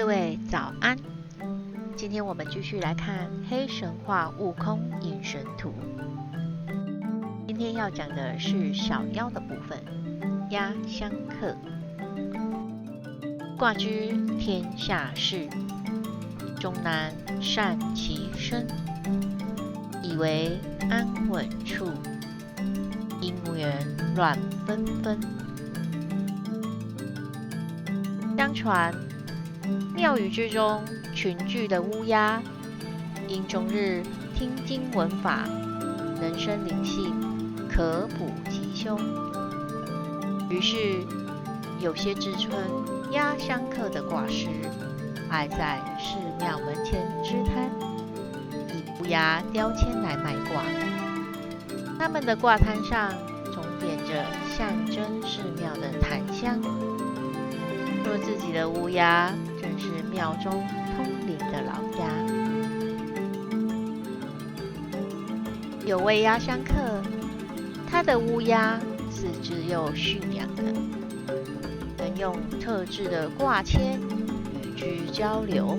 各位早安，今天我们继续来看黑神话悟空引神图。今天要讲的是小妖的部分，压香客。卦之天下事，终难善其身，以为安稳处，因缘乱纷纷。相传庙宇之中群聚的乌鸦，因终日听经闻法，能生灵性，可补吉凶。于是有些自称压香客的卦师，爱在寺庙门前支摊，以乌鸦雕签来卖卦。他们的卦摊上总点着象征寺庙的檀香，说自己的乌鸦正是庙中通灵的老鸦。有位压香客，他的乌鸦是自幼驯养的，能用特制的卦签与之交流。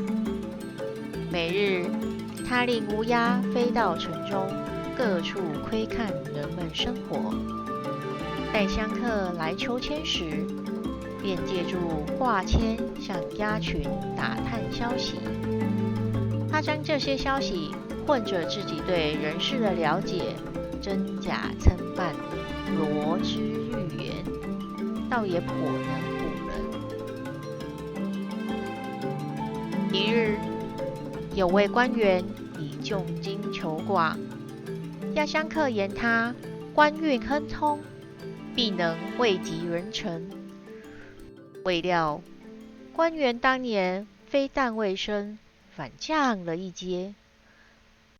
每日他令乌鸦飞到城中各处窥看人们生活，待香客来求签时，便借助卦签向鸦群打探消息。他将这些消息混着自己对人事的了解，真假参半，罗织预言，倒也颇能唬人。一日，有位官员以重金求卦，压香客言他官运亨通，必能位极人臣。未料官员当年非但未升，反降了一阶。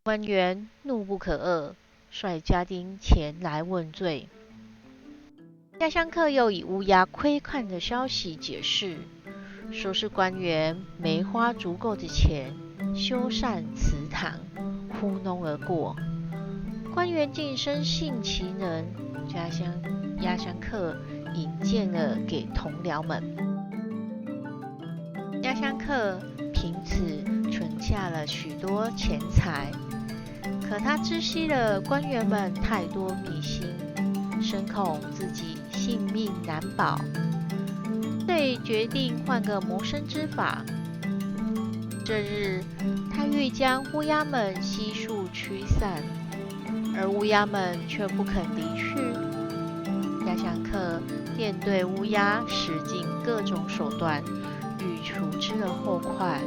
官员怒不可遏，率家丁前来问罪。压香客又以乌鸦窥看的消息解释，说是官员没花足够的钱修缮祠堂，糊弄而过。官员竟深信其能，压香客引荐了给同僚们。压香客凭此存下了许多钱财，可他知悉了官员们太多迷信，深恐自己性命难保，遂决定换个谋生之法。这日，他欲将乌鸦们悉数驱散，而乌鸦们却不肯离去。压香客便对乌鸦使尽各种手段，欲除之而后快。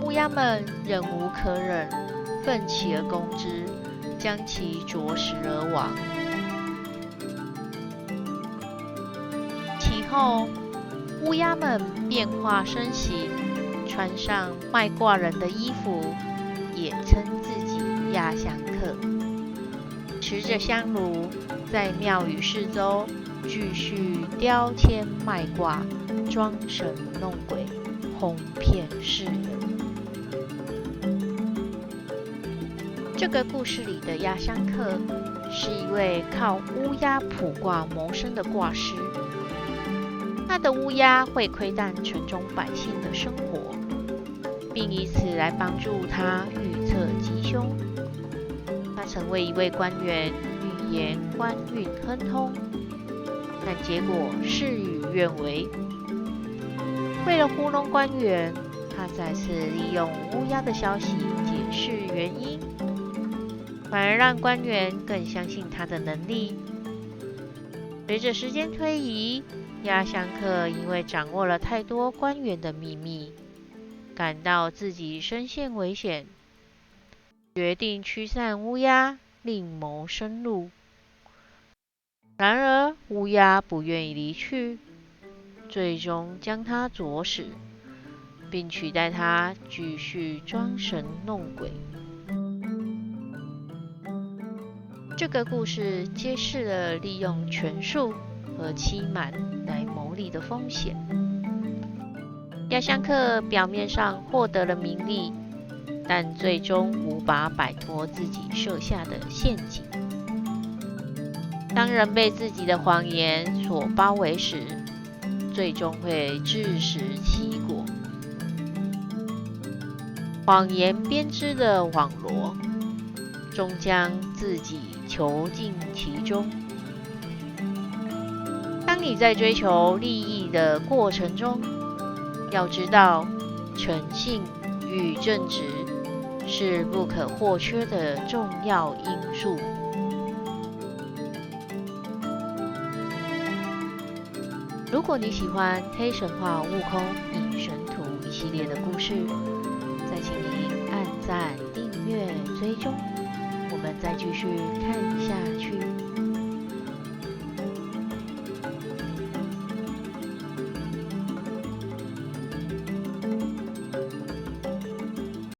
乌鸦们忍无可忍，奋起而攻之，将其啄食而亡。其后，乌鸦们变化身形，穿上卖卦人的衣服，也称自己压香客，持着香炉，在庙宇四周继续雕签卖卦，装神弄鬼，哄骗世人。这个故事里的压香客是一位靠乌鸦卜卦谋生的卦师，他的乌鸦会窥探城中百姓的生活，并以此来帮助他预测吉凶。他曾为一位官员预言官运亨通，但结果事与愿违。为了糊弄官员，他再次利用乌鸦的消息解释原因，反而让官员更相信他的能力。随着时间推移，压香客因为掌握了太多官员的秘密，感到自己身陷危险，决定驱散乌鸦，另谋生路。然而乌鸦不愿意离去，最终将他啄食，并取代他继续装神弄鬼。这个故事揭示了利用权术和欺瞒来牟利的风险。压香客表面上获得了名利，但最终无法摆脱自己设下的陷阱。当人被自己的谎言所包围时，最终会自食其果。谎言编织的网罗，终将自己囚禁其中。当你在追求利益的过程中，要知道诚信与正直是不可或缺的重要因素。如果你喜欢黑神话、悟空、隐神图一系列的故事，再请您按赞、订阅、追踪，我们再继续看下去。